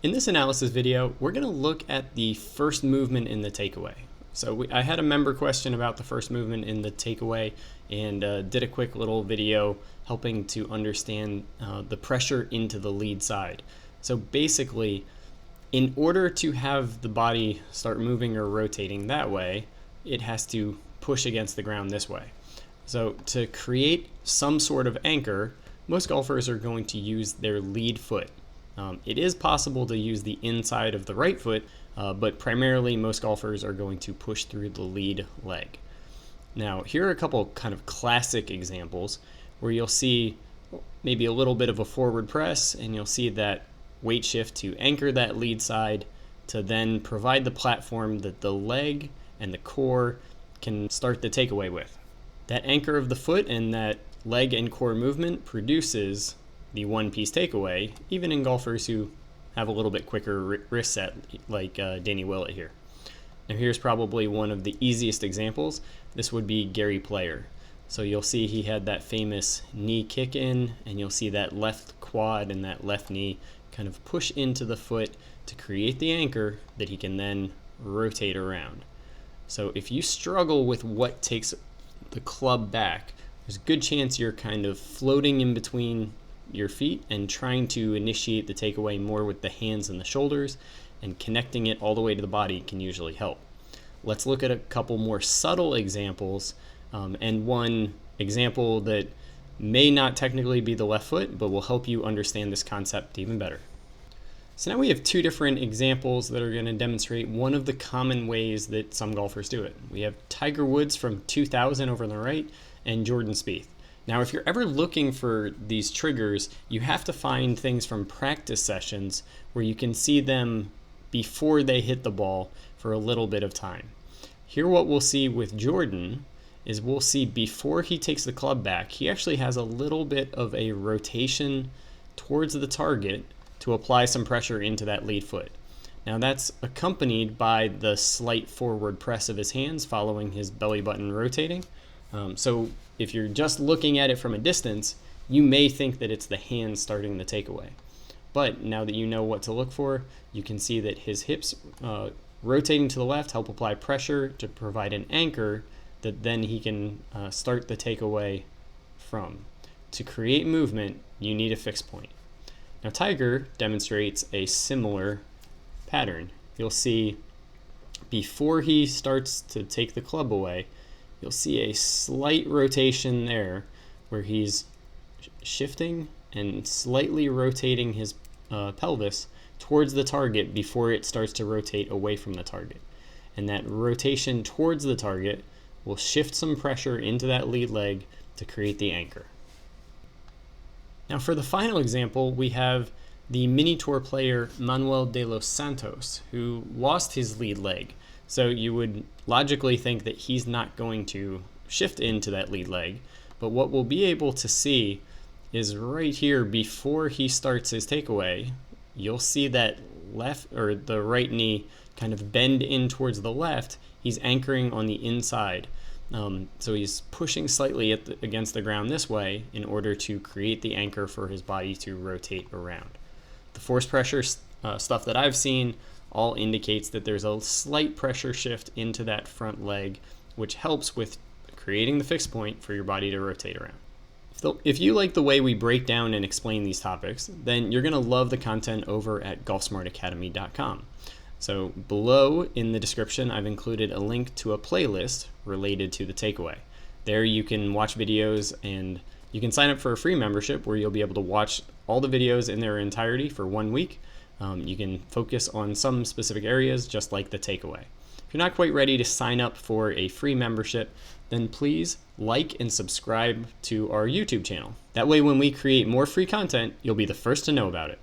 In this analysis video, we're going to look at the first movement in the takeaway. So I had a member question about the first movement in the takeaway and did a quick little video helping to understand the pressure into the lead side. So basically, in order to have the body start moving or rotating that way, it has to push against the ground this way. So to create some sort of anchor, most golfers are going to use their lead foot. It is possible to use the inside of the right foot, but primarily most golfers are going to push through the lead leg. Now, here are a couple kind of classic examples where you'll see maybe a little bit of a forward press, and you'll see that weight shift to anchor that lead side to then provide the platform that the leg and the core can start the takeaway with. That anchor of the foot and that leg and core movement produces the one-piece takeaway, even in golfers who have a little bit quicker wrist set, like Danny Willett here. Now here's probably one of the easiest examples. This would be Gary Player. So you'll see he had that famous knee kick in, and you'll see that left quad and that left knee kind of push into the foot to create the anchor that he can then rotate around. So if you struggle with what takes the club back, there's a good chance you're kind of floating in between your feet and trying to initiate the takeaway more with the hands and the shoulders, and connecting it all the way to the body can usually help. Let's look at a couple more subtle examples, and one example that may not technically be the left foot, but will help you understand this concept even better. So now we have two different examples that are going to demonstrate one of the common ways that some golfers do it. We have Tiger Woods from 2000 over on the right and Jordan Spieth. Now, if you're ever looking for these triggers, you have to find things from practice sessions where you can see them before they hit the ball for a little bit of time. Here, what we'll see with Jordan is we'll see before he takes the club back, he actually has a little bit of a rotation towards the target to apply some pressure into that lead foot. Now, that's accompanied by the slight forward press of his hands following his belly button rotating. So if you're just looking at it from a distance, you may think that it's the hands starting the takeaway. But now that you know what to look for, you can see that his hips rotating to the left help apply pressure to provide an anchor that then he can start the takeaway from. To create movement, you need a fixed point. Now, Tiger demonstrates a similar pattern. You'll see before he starts to take the club away, you'll see a slight rotation there where he's shifting and slightly rotating his pelvis towards the target before it starts to rotate away from the target. And that rotation towards the target will shift some pressure into that lead leg to create the anchor. Now, for the final example, we have the mini tour player Manuel de los Santos, who lost his lead leg. So you would logically think that he's not going to shift into that lead leg, but what we'll be able to see is right here before he starts his takeaway, you'll see that left or the right knee kind of bend in towards the left. He's anchoring on the inside. So he's pushing slightly against the ground this way in order to create the anchor for his body to rotate around. The force pressure stuff that I've seen all indicates that there's a slight pressure shift into that front leg, which helps with creating the fixed point for your body to rotate around. If you like the way we break down and explain these topics, then you're going to love the content over at golfsmartacademy.com. So below in the description, I've included a link to a playlist related to the takeaway. There you can watch videos, and you can sign up for a free membership where you'll be able to watch all the videos in their entirety for 1 week. You can focus on some specific areas, just like the takeaway. If you're not quite ready to sign up for a free membership, then please like and subscribe to our YouTube channel. That way, when we create more free content, you'll be the first to know about it.